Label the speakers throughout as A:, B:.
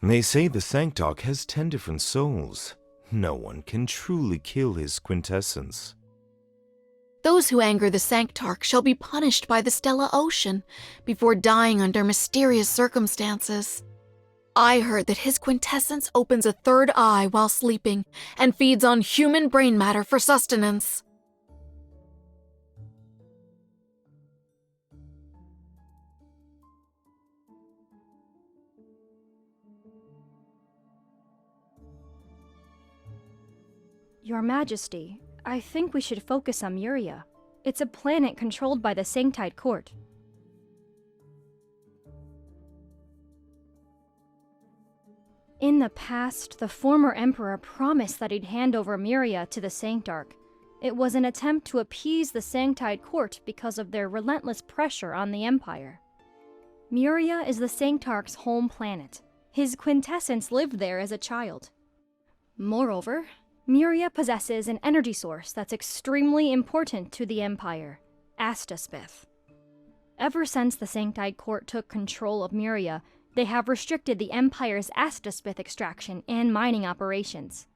A: They say the Sanctok has 10 different souls. No one can truly kill his quintessence.
B: Those who anger the Sanctarch shall be punished by the Stella Ocean before dying under mysterious circumstances. I heard that his quintessence opens a third eye while sleeping and feeds on human brain matter for sustenance.
C: Your Majesty, I think we should focus on Muria. It's a planet controlled by the Sanctite Court. In the past, the former Emperor promised that he'd hand over Muria to the Sanctarch. It was an attempt to appease the Sanctite Court because of their relentless pressure on the Empire. Muria is the Sanctarch's home planet. His quintessence lived there as a child. Moreover, Muria possesses an energy source that's extremely important to the Empire, Astaspith. Ever since the Sanctite Court took control of Muria, they have restricted the Empire's Astaspith extraction and mining operations.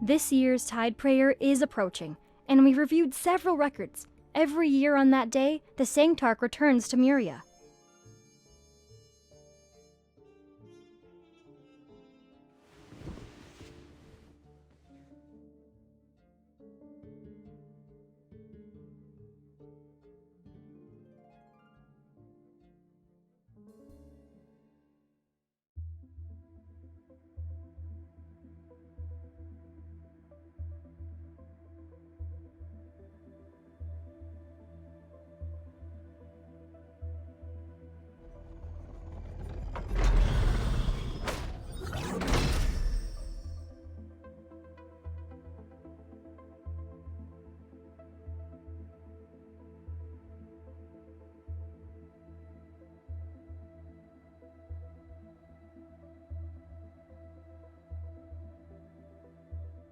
C: This year's Tide Prayer is approaching, and we've reviewed several records. Every year on that day, the Sanctarch returns to Muria.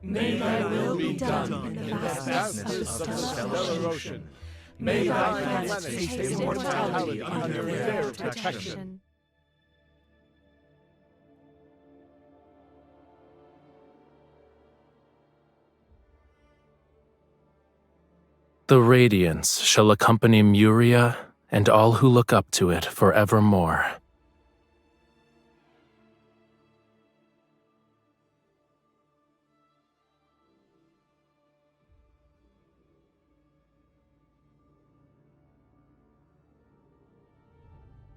D: May thy will be done in the vastness of the stellar ocean. May thy planets taste immortality under their protection.
E: The radiance shall accompany Muria and all who look up to it forevermore.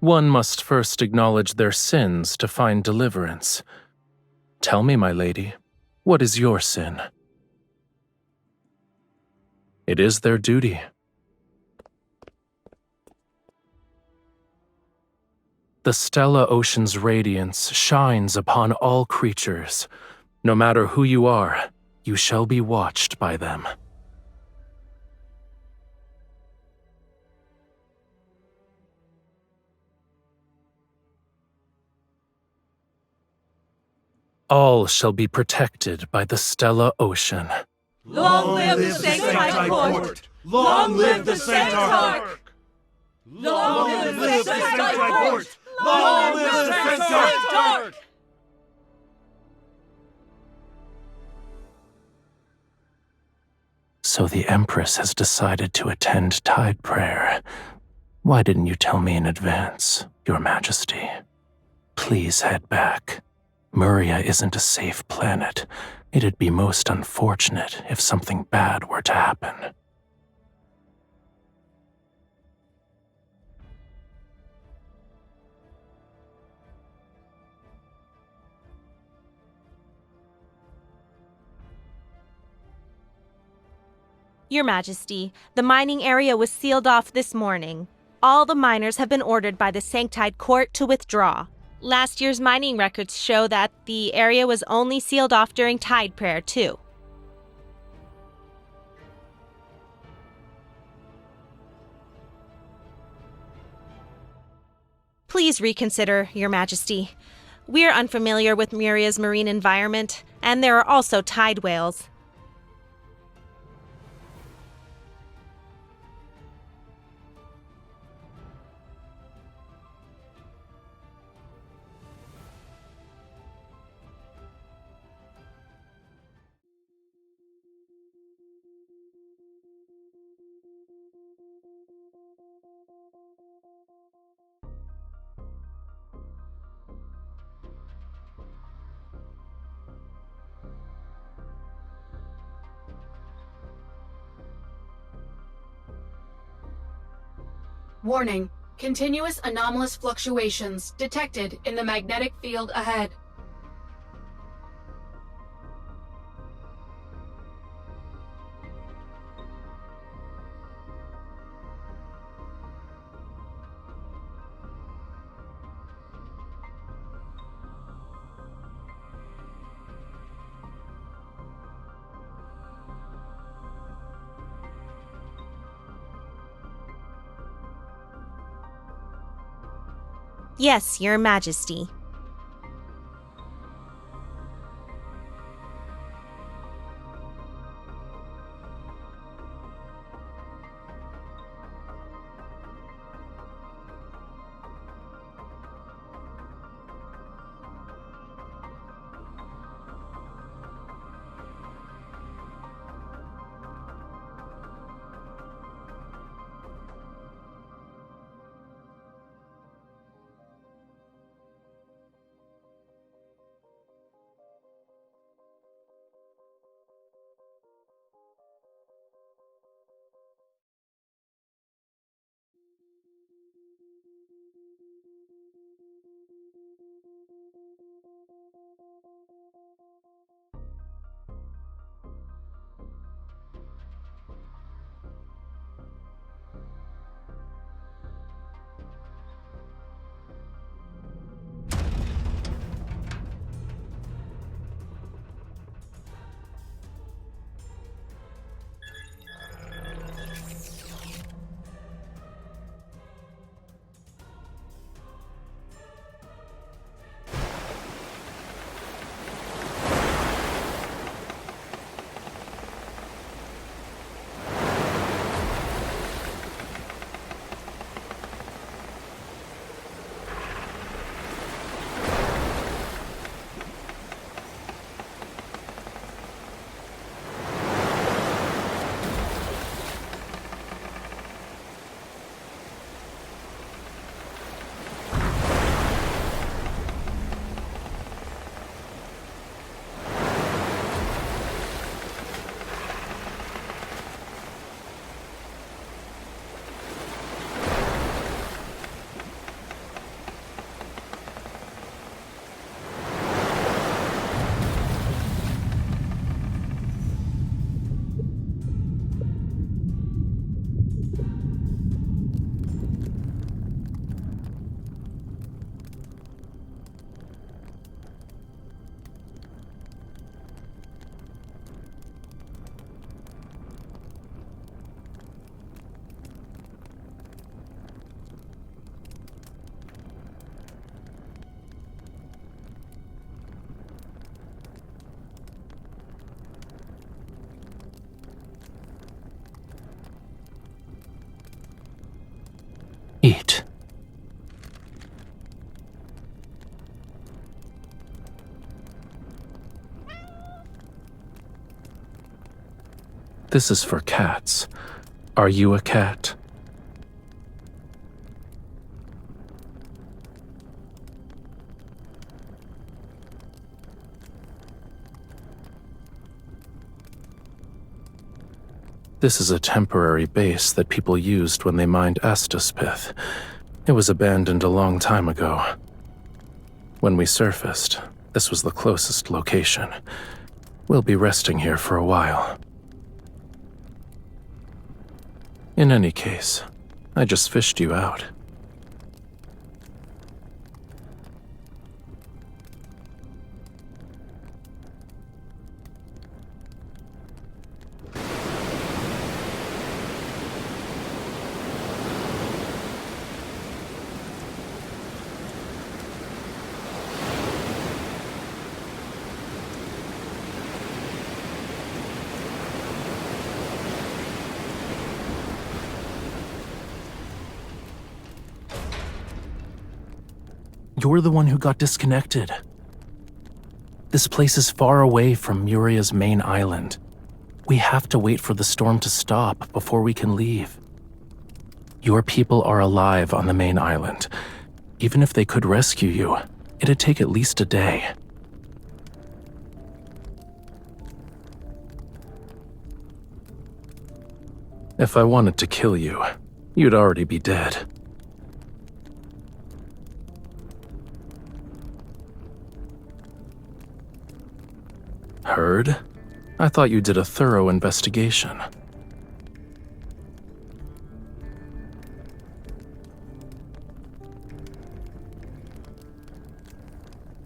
E: One must first acknowledge their sins to find deliverance. Tell me, my lady, what is your sin? It is their duty. The Stella Ocean's radiance shines upon all creatures. No matter who you are, you shall be watched by them. All shall be protected by the Stella Ocean.
D: Long live the Sanctite Court! Long live the Sanctarch! Long live the Sanctite Court! Long live the Sanctarch!
E: So the Empress has decided to attend Tide Prayer. Why didn't you tell me in advance, Your Majesty? Please head back. Muria isn't a safe planet. It'd be most unfortunate if something bad were to happen.
F: Your Majesty, the mining area was sealed off this morning. all the miners have been ordered by the Sanctide Court to withdraw. Last year's mining records show that the area was only sealed off during Tide Prayer, too. Please reconsider, Your Majesty. We're unfamiliar with Muria's marine environment, and there are also tide whales.
B: Warning. Continuous anomalous fluctuations detected in the magnetic field ahead.
F: Yes, Your Majesty.
E: Eat. This is for cats. Are you a cat? This is a temporary base that people used when they mined Astaspith. It was abandoned a long time ago. When we surfaced, this was the closest location. We'll be resting here for a while. In any case, I just fished you out. You're the one who got disconnected. This place is far away from Muria's main island. We have to wait for the storm to stop before we can leave. Your people are alive on the main island. Even if they could rescue you, it'd take at least a day. If I wanted to kill you, you'd already be dead. Heard? I thought you did a thorough investigation.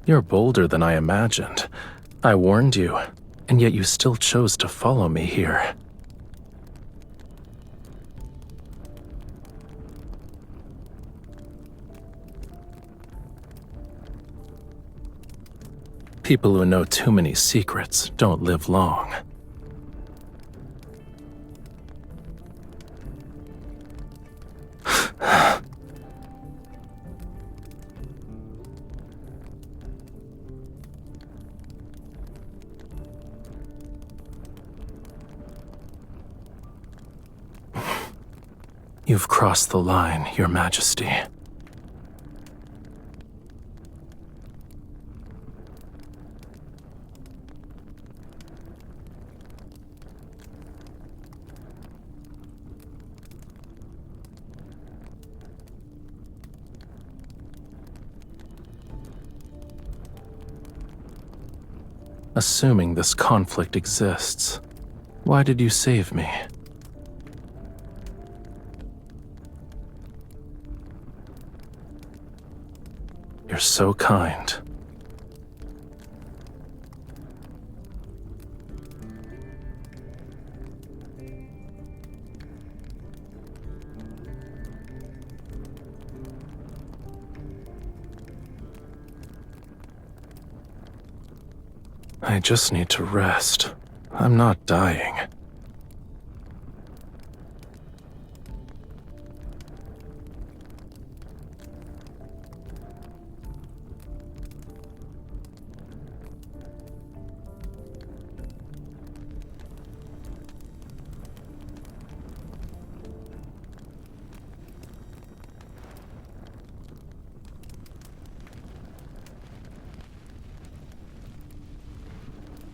E: You're bolder than I imagined. I warned you, and yet you still chose to follow me here. People who know too many secrets don't live long. You've crossed the line, Your Majesty. Assuming this conflict exists, why did you save me? You're so kind. I just need to rest. I'm not dying.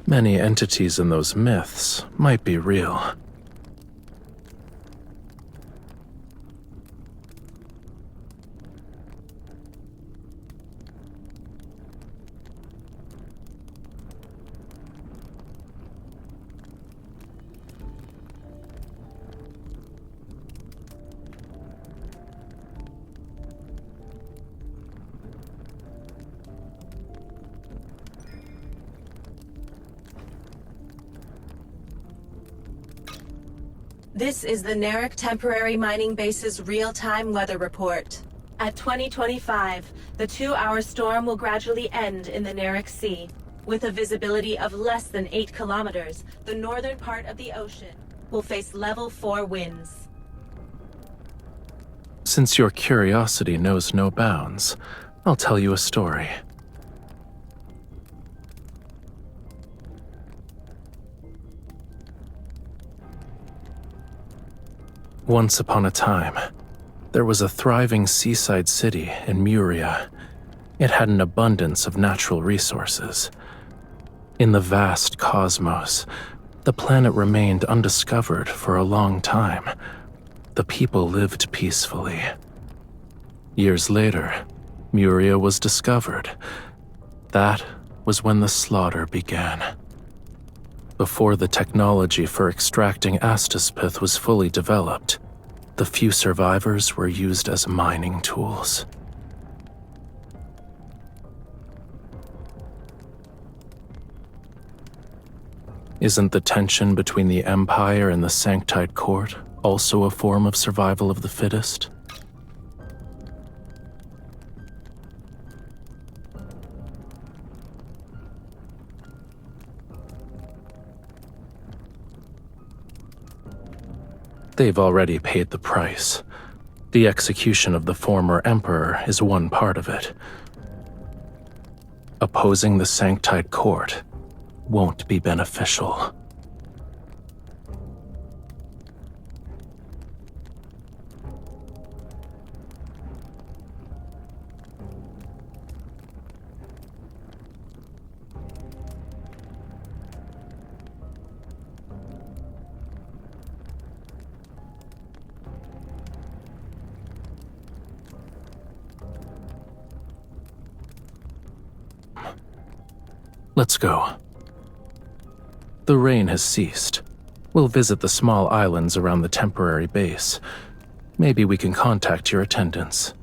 E: Many entities in those myths might be real.
G: This is the Narek Temporary Mining Base's real-time weather report. At 2025, the 2-hour storm will gradually end in the Narek Sea. With a visibility of less than 8 kilometers, the northern part of the ocean will face level 4 winds.
E: Since your curiosity knows no bounds, I'll tell you a story. Once upon a time, there was a thriving seaside city in Muria. It had an abundance of natural resources. In the vast cosmos, the planet remained undiscovered for a long time. The people lived peacefully. Years later, Muria was discovered. That was when the slaughter began. Before the technology for extracting astaspith was fully developed, the few survivors were used as mining tools. Isn't the tension between the Empire and the Sanctite Court also a form of survival of the fittest? They've already paid the price. The execution of the former Emperor is one part of it. Opposing the Sanctite Court won't be beneficial. Let's go. The rain has ceased. We'll visit the small islands around the temporary base. Maybe we can contact your attendants.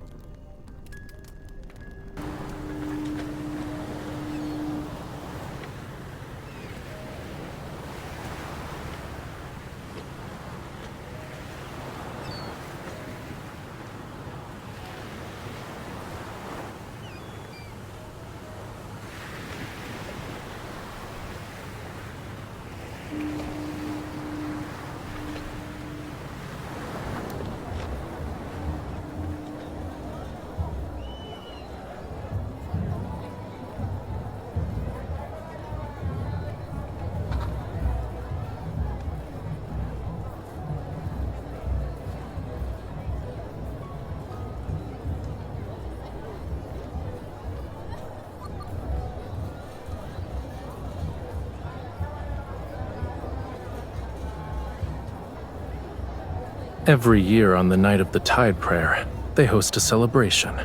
E: Every year on the night of the Tide Prayer, they host a celebration.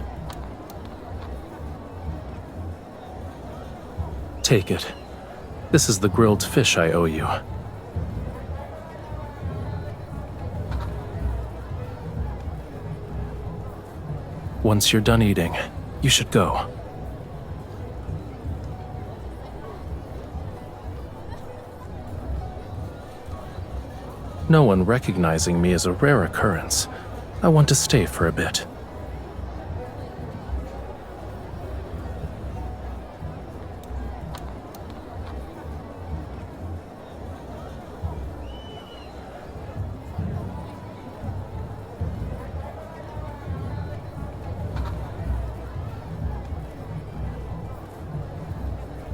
E: Take it. This is the grilled fish I owe you. Once you're done eating, you should go. No one recognizing me is a rare occurrence. I want to stay for a bit.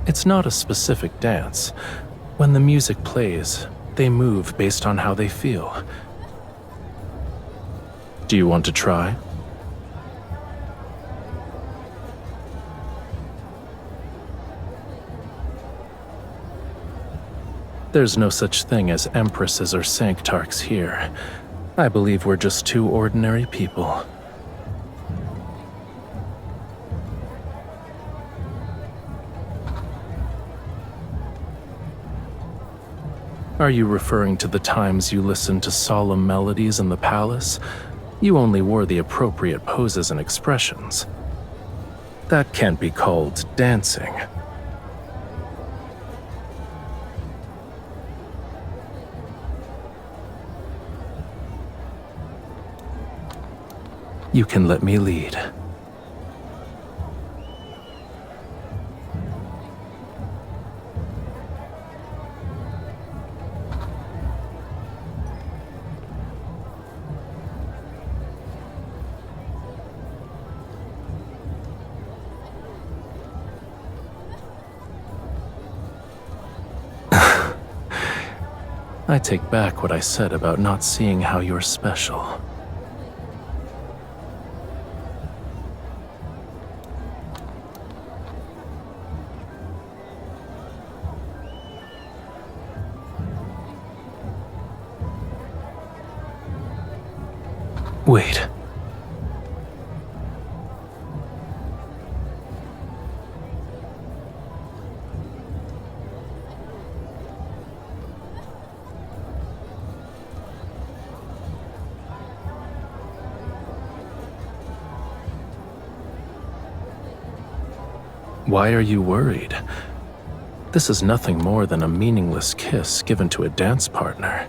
E: It's not a specific dance. When the music plays, they move based on how they feel. Do you want to try? There's no such thing as empresses or sanctarchs here. I believe we're just two ordinary people. Are you referring to the times you listened to solemn melodies in the palace? You only wore the appropriate poses and expressions. That can't be called dancing. You can let me lead. I take back what I said about not seeing how you're special. Wait. Why are you worried? This is nothing more than a meaningless kiss given to a dance partner.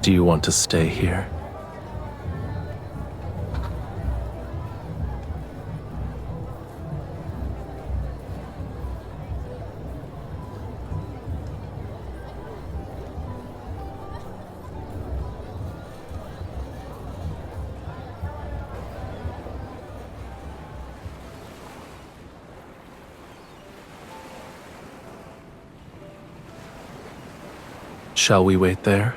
E: Do you want to stay here? Shall we wait there?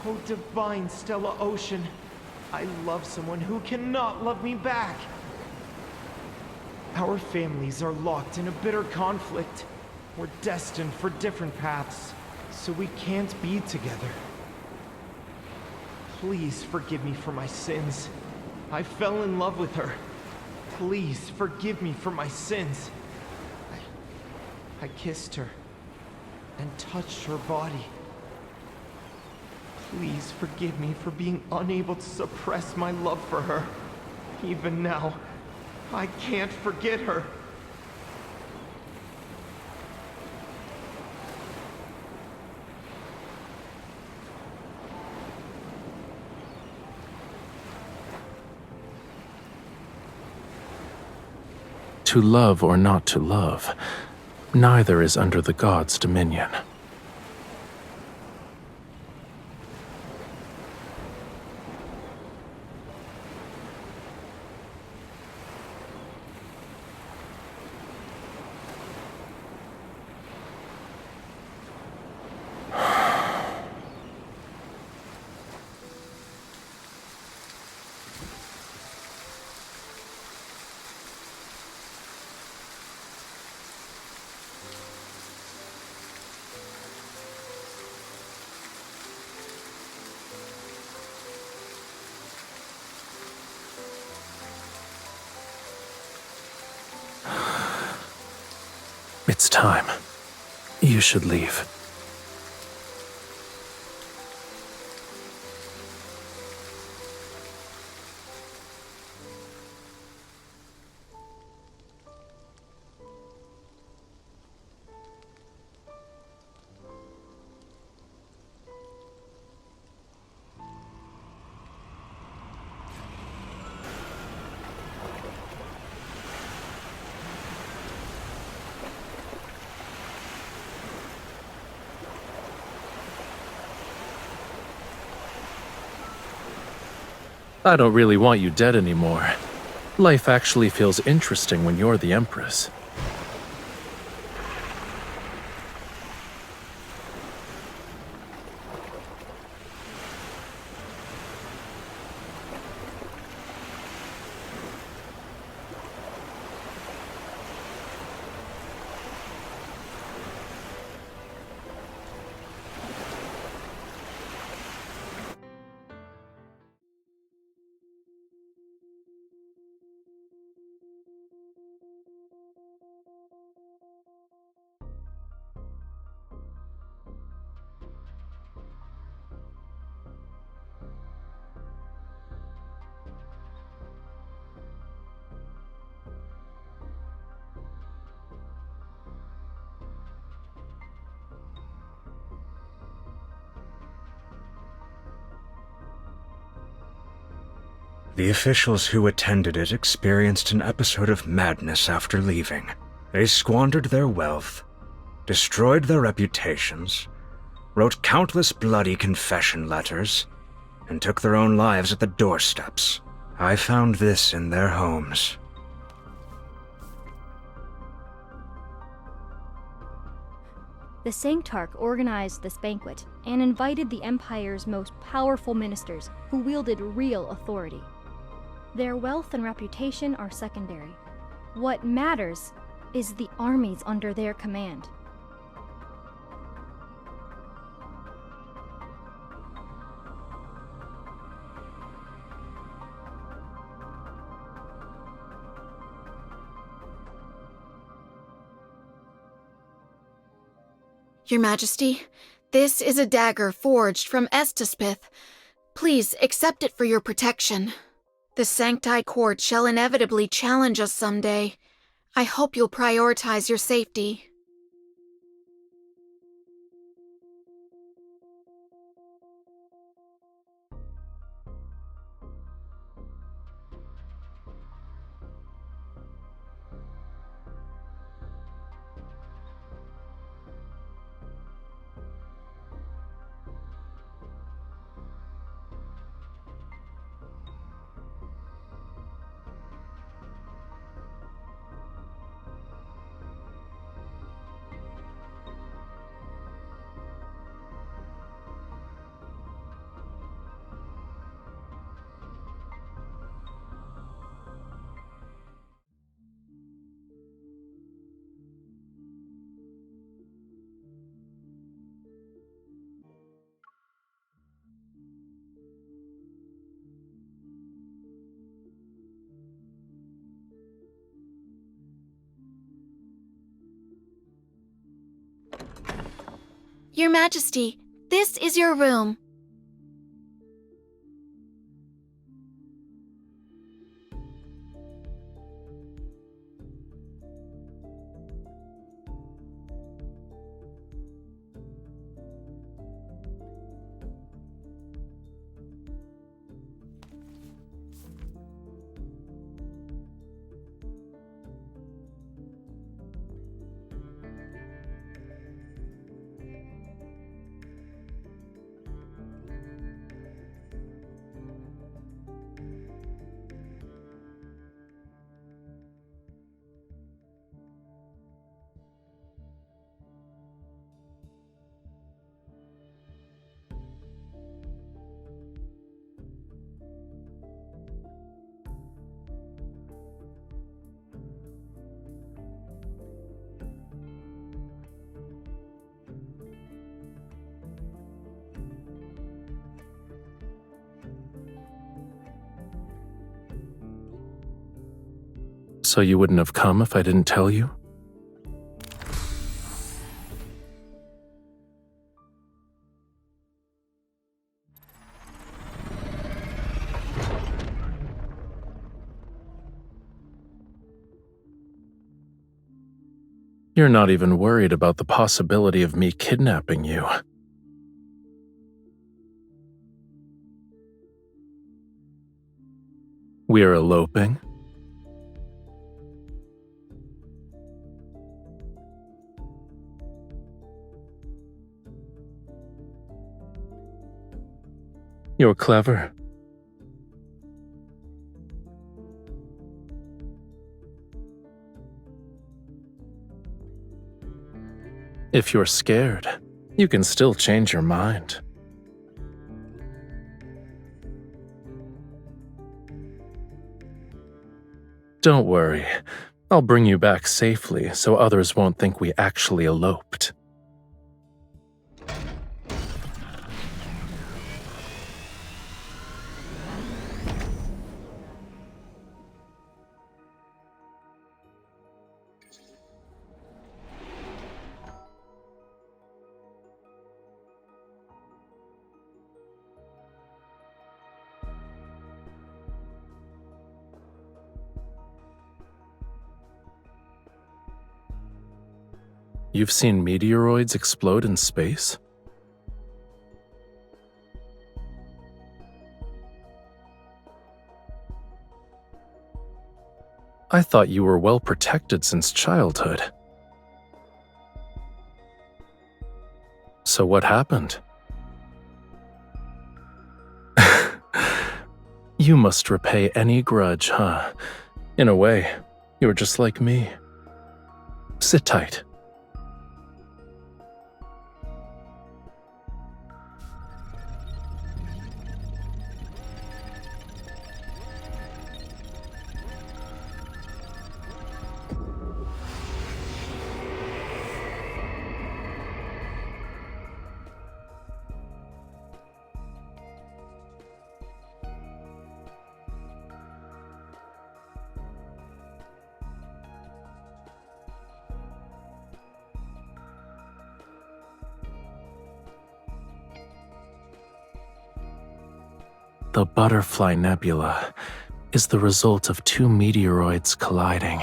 D: Oh, divine Stella Ocean, I love someone who cannot love me back. Our families are locked in a bitter conflict. We're destined for different paths, so we can't be together. Please forgive me for my sins. I fell in love with her. Please forgive me for my sins. I kissed her and touched her body. Please forgive me for being unable to suppress my love for her. Even now, I can't forget her.
E: To love or not to love, neither is under the gods' dominion. It's time. You should leave. I don't really want you dead anymore. Life actually feels interesting when you're the Empress.
H: The officials who attended it experienced an episode of madness after leaving. They squandered their wealth, destroyed their reputations, wrote countless bloody confession letters, and took their own lives at the doorsteps. I found this in their homes.
C: The Sanctarch organized this banquet and invited the Empire's most powerful ministers who wielded real authority. Their wealth and reputation are secondary. What matters is the armies under their command.
B: Your Majesty, this is a dagger forged from Estaspith. Please accept it for your protection. The Sanctide Court shall inevitably challenge us someday. I hope you'll prioritize your safety. Your Majesty, this is your room.
E: So you wouldn't have come if I didn't tell you? You're not even worried about the possibility of me kidnapping you. We're eloping? You're clever. If you're scared, you can still change your mind. Don't worry, I'll bring you back safely so others won't think we actually eloped. You've seen meteoroids explode in space? I thought you were well protected since childhood. So what happened? You must repay any grudge, huh? In a way, you're just like me. Sit tight. The Butterfly Nebula is the result of two meteoroids colliding.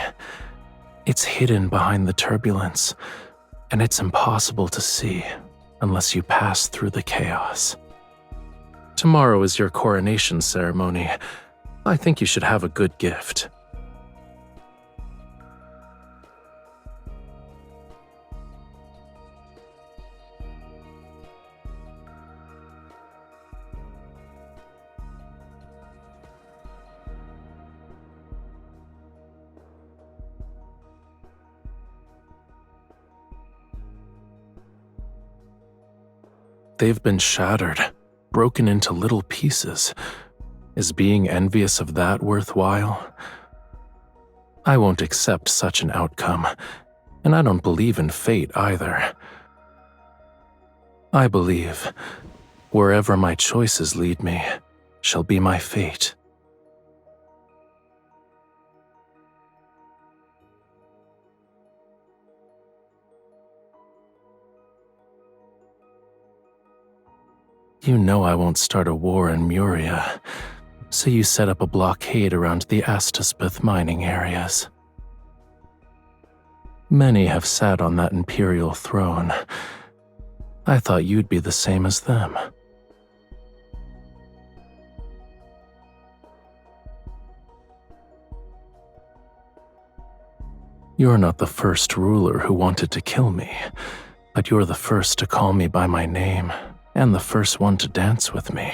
E: It's hidden behind the turbulence, and it's impossible to see unless you pass through the chaos. Tomorrow is your coronation ceremony. I think you should have a good gift. They've been shattered, broken into little pieces. Is being envious of that worthwhile? I won't accept such an outcome, and I don't believe in fate either. I believe wherever my choices lead me shall be my fate. You know I won't start a war in Muria, so you set up a blockade around the Astaspeth mining areas. Many have sat on that imperial throne. I thought you'd be the same as them. You're not the first ruler who wanted to kill me, but you're the first to call me by my name, and the first one to dance with me.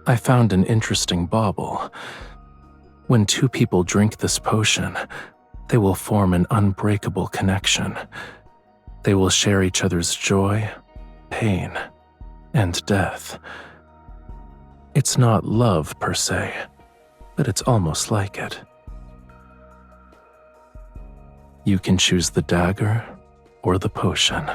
E: I found an interesting bauble. When two people drink this potion, they will form an unbreakable connection. They will share each other's joy, pain, and death. It's not love per se, but it's almost like it. You can choose the dagger or the potion.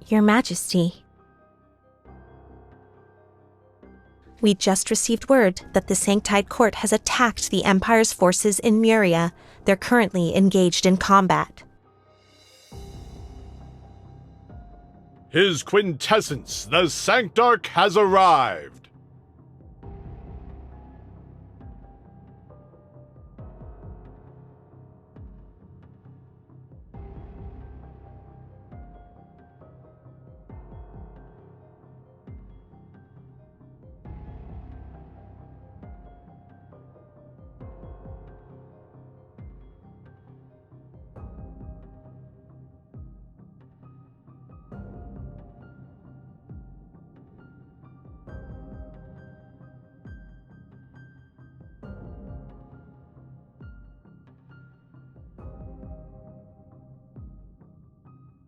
F: Your Majesty. We just received word that the Sanctide Court has attacked the Empire's forces in Muria. They're currently engaged in combat.
I: His quintessence, the Sanctarch, has arrived.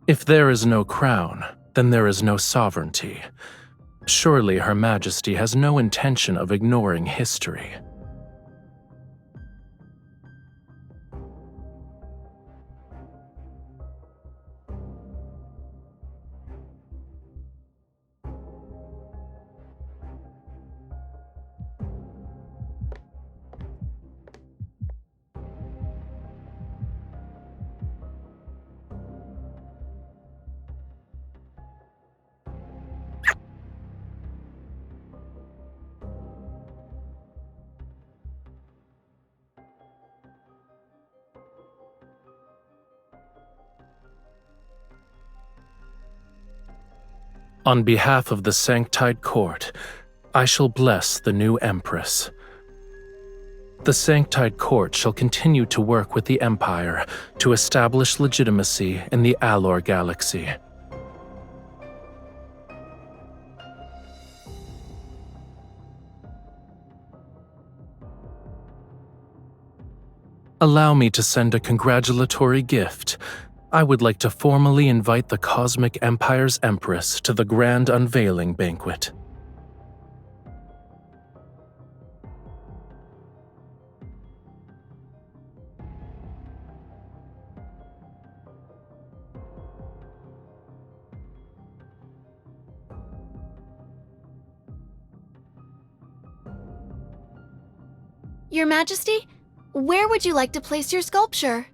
E: If there is no crown, then there is no sovereignty. Surely Her Majesty has no intention of ignoring history. On behalf of the Sanctide Court, I shall bless the new Empress. The Sanctide Court shall continue to work with the Empire to establish legitimacy in the Alor Galaxy. Allow me to send a congratulatory gift. I would like to formally invite the Cosmic Empire's Empress to the Grand Unveiling Banquet.
B: Your Majesty, where would you like to place your sculpture?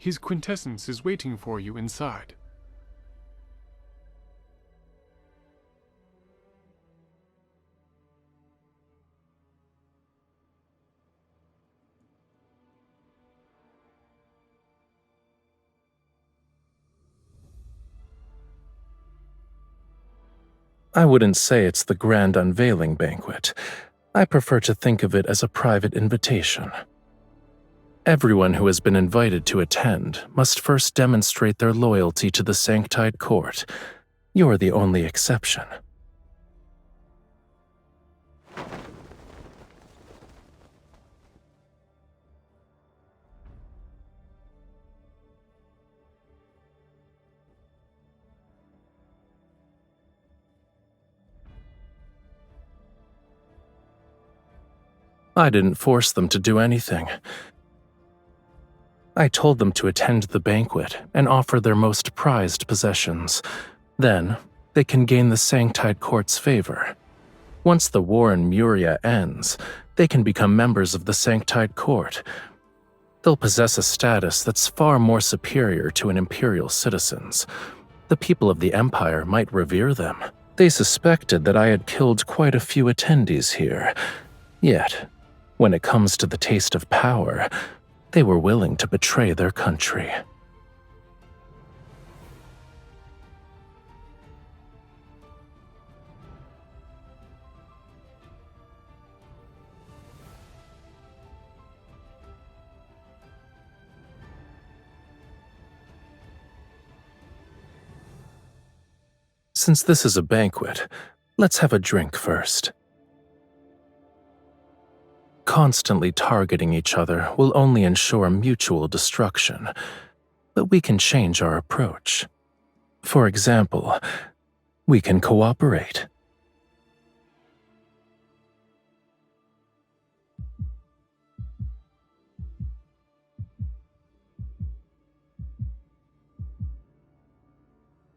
J: His quintessence is waiting for you inside.
E: I wouldn't say it's the Grand Unveiling Banquet. I prefer to think of it as a private invitation. Everyone who has been invited to attend must first demonstrate their loyalty to the Sanctide Court. You're the only exception. I didn't force them to do anything. I told them to attend the banquet and offer their most prized possessions. Then, they can gain the Sanctide Court's favor. Once the war in Muria ends, they can become members of the Sanctide Court. They'll possess a status that's far more superior to an imperial citizen's. The people of the Empire might revere them. They suspected that I had killed quite a few attendees here. Yet, when it comes to the taste of power, they were willing to betray their country. Since this is a banquet, let's have a drink first. Constantly targeting each other will only ensure mutual destruction, but we can change our approach. For example, we can cooperate.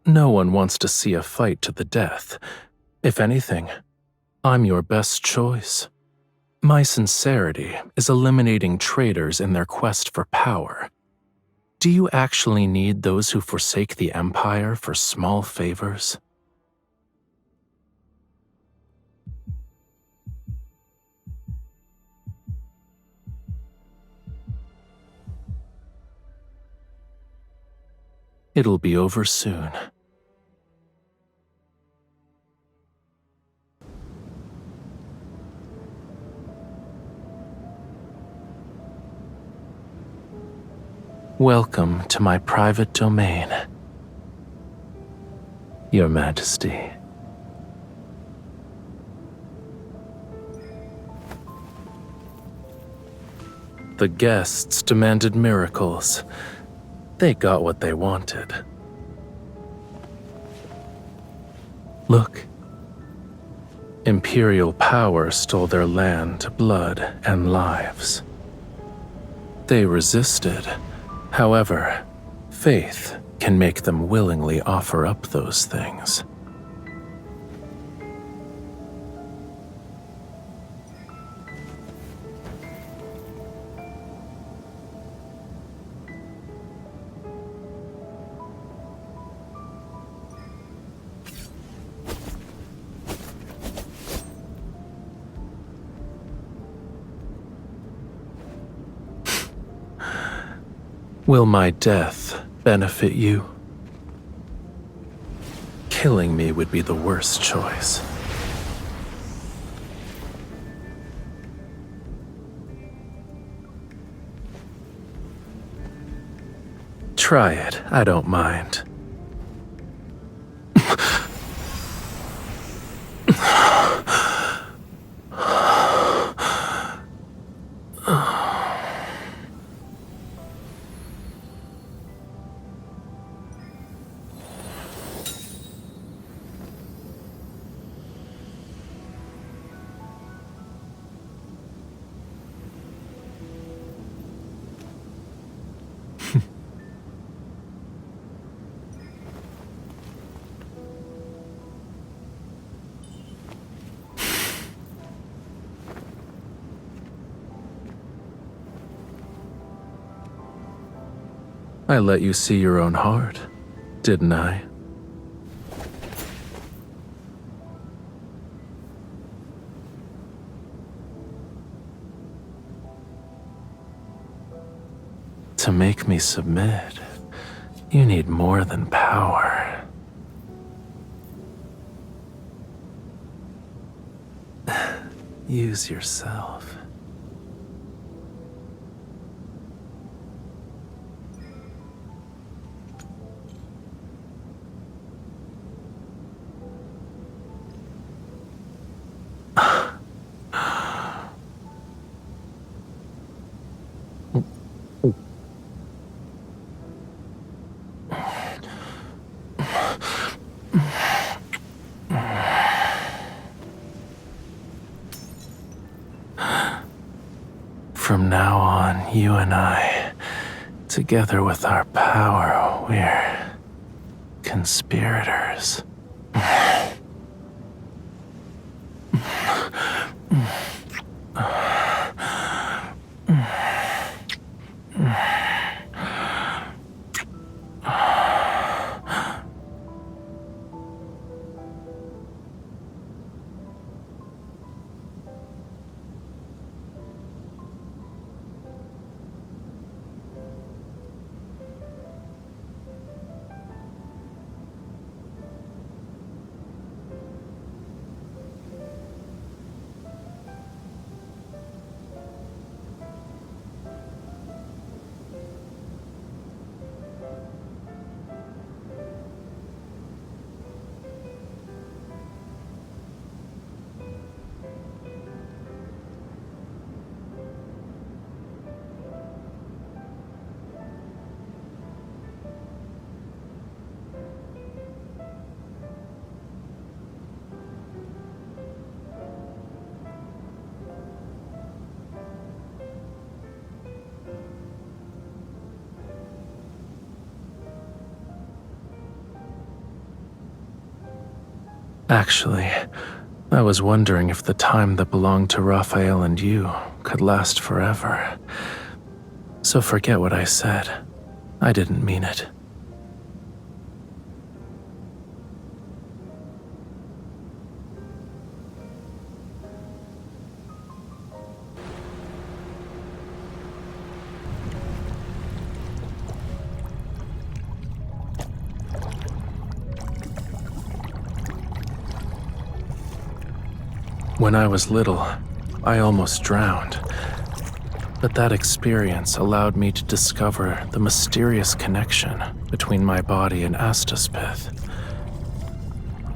E: No one wants to see a fight to the death. If anything, I'm your best choice. My sincerity is eliminating traitors in their quest for power. Do you actually need those who forsake the Empire for small favors? It'll be over soon. Welcome to my private domain, Your Majesty. The guests demanded miracles. They got what they wanted. Look. Imperial power stole their land, blood, and lives. They resisted. However, faith can make them willingly offer up those things. Will my death benefit you? Killing me would be the worst choice. Try it, I don't mind. I let you see your own heart, didn't I? To make me submit, you need more than power. Use yourself. From now on, you and I, together with our power, we're conspirators. Actually, I was wondering if the time that belonged to Rafayel and you could last forever. So forget what I said. I didn't mean it. When I was little, I almost drowned. But that experience allowed me to discover the mysterious connection between my body and Astaspith.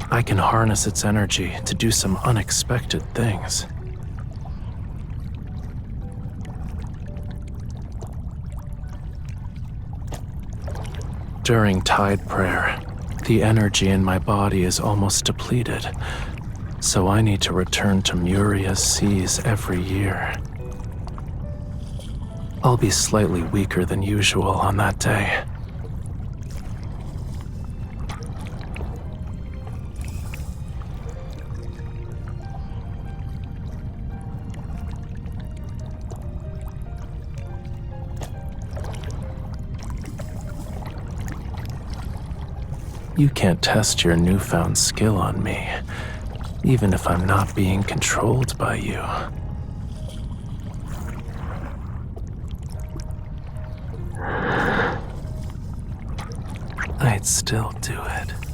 E: I can harness its energy to do some unexpected things. During Tide Prayer, the energy in my body is almost depleted, so I need to return to Muria's seas every year. I'll be slightly weaker than usual on that day. You can't test your newfound skill on me, even if I'm not being controlled by you. I'd still do it.